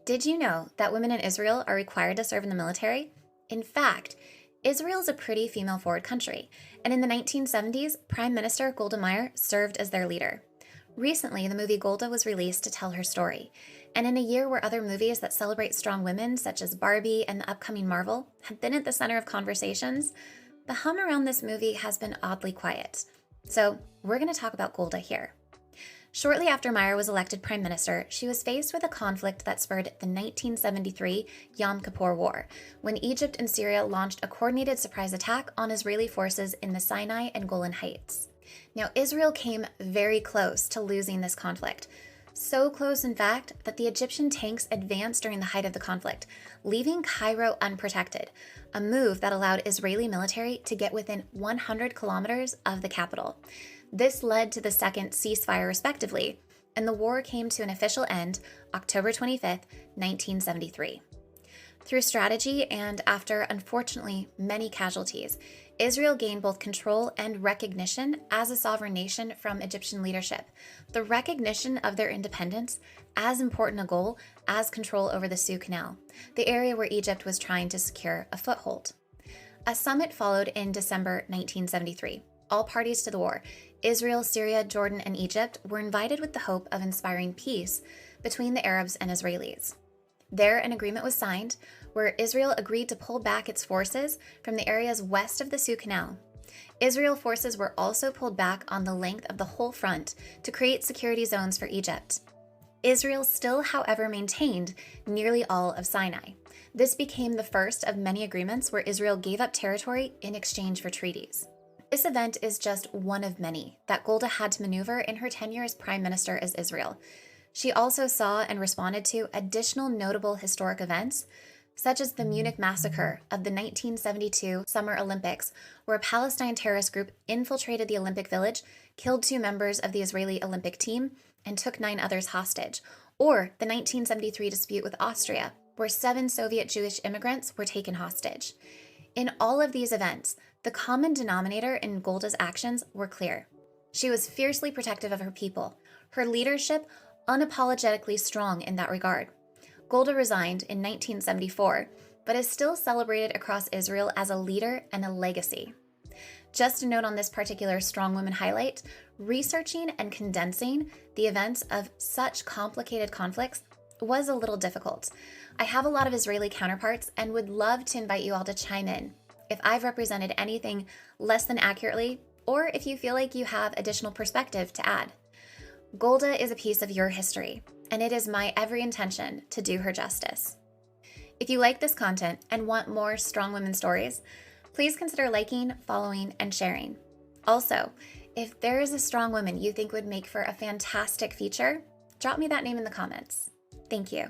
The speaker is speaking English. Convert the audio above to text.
Did you know that women in Israel are required to serve in the military? In fact, Israel is a pretty female forward country, and in the 1970s, Prime Minister Golda Meir served as their leader. Recently, the movie Golda was released to tell her story, and in a year where other movies that celebrate strong women, such as Barbie and the upcoming Marvel, have been at the center of conversations, the hum around this movie has been oddly quiet. So, we're going to talk about Golda here. Shortly after Meir was elected prime minister, she was faced with a conflict that spurred the 1973 Yom Kippur War, when Egypt and Syria launched a coordinated surprise attack on Israeli forces in the Sinai and Golan Heights. Now, Israel came very close to losing this conflict. So close, in fact, that the Egyptian tanks advanced during the height of the conflict, leaving Cairo unprotected, a move that allowed Israeli military to get within 100 kilometers of the capital. This led to the second ceasefire, respectively, and the war came to an official end October 25, 1973. Through strategy and after, unfortunately, many casualties, Israel gained both control and recognition as a sovereign nation from Egyptian leadership. The recognition of their independence as important a goal as control over the Suez Canal, the area where Egypt was trying to secure a foothold. A summit followed in December 1973. All parties to the war, Israel, Syria, Jordan, and Egypt, were invited with the hope of inspiring peace between the Arabs and Israelis. There, an agreement was signed where Israel agreed to pull back its forces from the areas west of the Suez Canal. Israel forces were also pulled back on the length of the whole front to create security zones for Egypt. Israel still, however, maintained nearly all of Sinai. This became the first of many agreements where Israel gave up territory in exchange for treaties. This event is just one of many that Golda had to maneuver in her tenure as prime minister as Israel. She also saw and responded to additional notable historic events, such as the Munich massacre of the 1972 Summer Olympics, where a Palestine terrorist group infiltrated the Olympic Village, killed 2 members of the Israeli Olympic team, and took 9 others hostage, or the 1973 dispute with Austria, where 7 Soviet Jewish immigrants were taken hostage. In all of these events, the common denominator in Golda's actions were clear. She was fiercely protective of her people, her leadership unapologetically strong in that regard. Golda resigned in 1974, but is still celebrated across Israel as a leader and a legacy. Just a note on this particular strong woman highlight, researching and condensing the events of such complicated conflicts was a little difficult. I have a lot of Israeli counterparts and would love to invite you all to chime in if I've represented anything less than accurately, or if you feel like you have additional perspective to add. Golda is a piece of your history, and it is my every intention to do her justice. If you like this content and want more strong women stories, please consider liking, following, and sharing. Also, if there is a strong woman you think would make for a fantastic feature, drop me that name in the comments. Thank you.